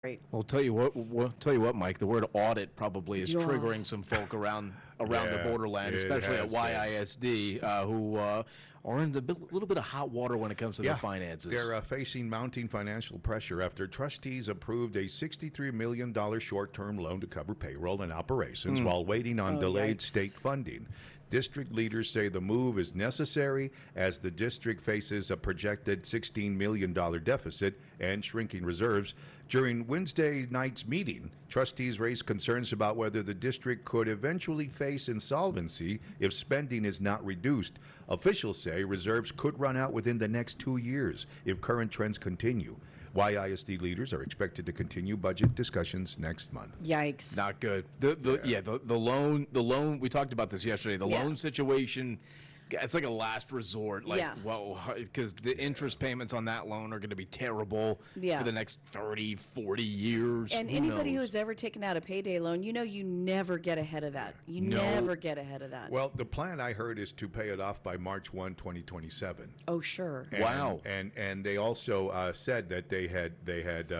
Great. Well, tell you what, Mike. The word audit probably is Yeah. triggering some folk around the borderland, it especially at has been. YISD, who are in a little bit of hot water when it comes to their finances. They're facing mounting financial pressure after trustees approved a $63 million short-term loan to cover payroll and operations while waiting on delayed yikes. state funding. District leaders say the move is necessary as the district faces a projected $16 million deficit and shrinking reserves. During Wednesday night's meeting, trustees raised concerns about whether the district could eventually face insolvency if spending is not reduced. Officials say reserves could run out within the next 2 years if current trends continue. YISD leaders are expected to continue budget discussions next month. Yikes. Not good. The loan. We talked about this yesterday. The Yeah. loan situation. It's like a last resort. Like, Yeah. well, because the interest payments on that loan are going to be terrible Yeah. for the next 30, 40 years. And Who anybody knows? who's ever taken out a payday loan, you know you never get ahead of that. You No. never get ahead of that. Well, the plan I heard is to pay it off by March 1, 2027. Oh, sure. And, Wow. And they also said that they had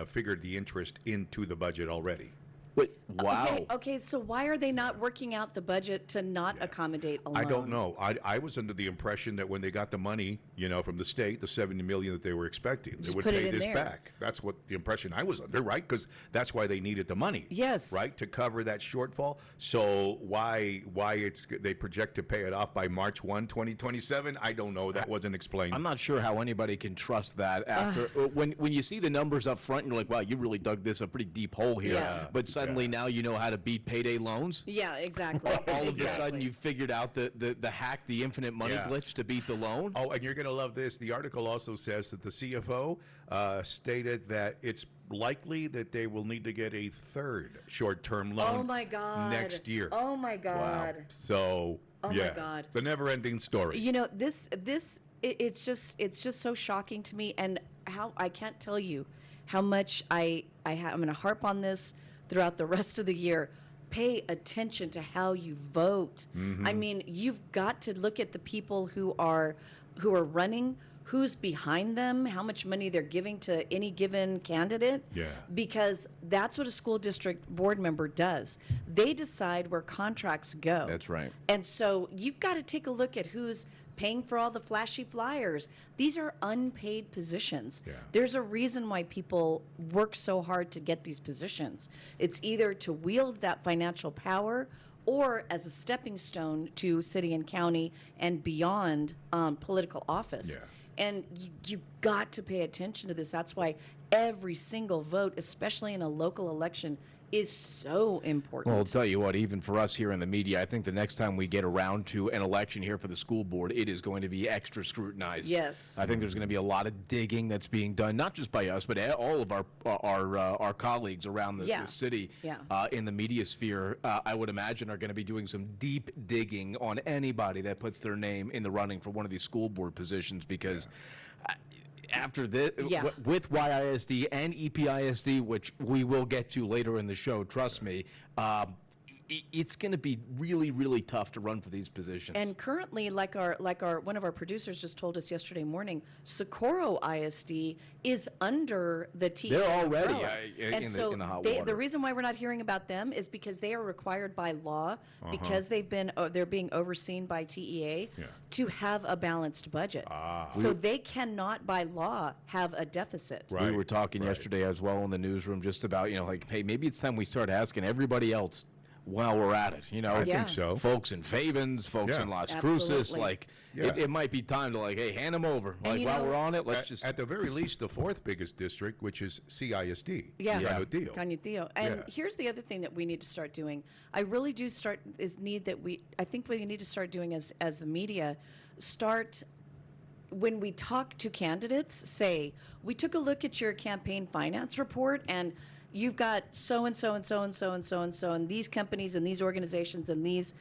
figured the interest into the budget already. Wait, wow. Okay, so why are they not working out the budget to not accommodate a loan? I don't know. I was under the impression that when they got the money, from the state, the $70 million that they were expecting, they Just would put it pay in this there. back. That's what the impression I was under, right? Because that's why they needed the money. Yes. Right, to cover that shortfall. So why they project to pay it off by March 1, 2027? I don't know. That wasn't explained. I'm not sure how anybody can trust that after when you see the numbers up front, you're like, wow, you really dug this a pretty deep hole here. Yeah. But suddenly now you know how to beat payday loans. Yeah, exactly. All of a Exactly. sudden you figured out the hack, the infinite money Yeah. glitch to beat the loan. Oh, and you're going to love this. The article also says that the CFO stated that it's likely that they will need to get a third short-term loan Oh my God. next year. Oh my God. So, Oh my God. the never-ending story. You know, it's just so shocking to me, and how I can't tell you how much I'm going to harp on this throughout the rest of the year. Pay attention to how you vote. I mean, you've got to look at the people who are running, who's behind them, how much money they're giving to any given candidate. Yeah. Because that's what a school district board member does. They decide where contracts go. That's right. And so you've got to take a look at who's paying for all the flashy flyers. These are unpaid positions. Yeah. There's a reason why people work so hard to get these positions. It's either to wield that financial power or as a stepping stone to city and county and beyond political office. Yeah. And you got to pay attention to this. That's why every single vote, especially in a local election, is so important. Well, I'll tell you what, even for us here in the media, I think the next time we get around to an election here for the school board, it is going to be extra scrutinized. Yes. I think there's going to be a lot of digging that's being done, not just by us, but all of our colleagues around the city in the media sphere, I would imagine, are going to be doing some deep digging on anybody that puts their name in the running for one of these school board positions, because after this, with YISD and EPISD, which we will get to later in the show, trust me, it's going to be really, really tough to run for these positions. And currently, like our one of our producers just told us yesterday morning, Socorro ISD is under the TEA They're already umbrella. in the hot water. The reason why we're not hearing about them is because they are required by law, because they're being overseen by TEA, to have a balanced budget. So they cannot by law have a deficit. Right. We were talking yesterday as well in the newsroom just about, hey, maybe it's time we start asking everybody else while we're at it. I think so. Folks in Fabens, folks in Las Cruces, Absolutely. it might be time to hey, hand them over. And While we're on it, let's just... At the very least, the fourth biggest district, which is CISD. Cañutillo. And Yeah. here's the other thing that we need to start doing. I think what we need to start doing as the media, when we talk to candidates, say, we took a look at your campaign finance report, and you've got so and so and so and so and so and so and these companies and these organizations and these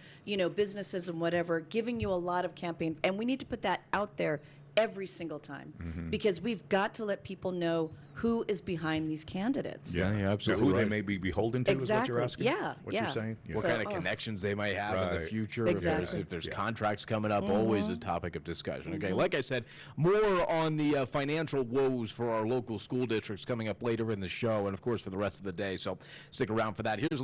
businesses and whatever giving you a lot of campaign, and we need to put that out there every single time, because we've got to let people know who is behind these candidates. Yeah, absolutely. Who they may be beholden to Exactly. is what you're asking? Yeah, What yeah. you're saying? Yeah. What kind of connections they might have in the future, Exactly. if there's contracts coming up, always a topic of discussion. Okay, like I said, more on the financial woes for our local school districts coming up later in the show, and of course for the rest of the day, so stick around for that. Here's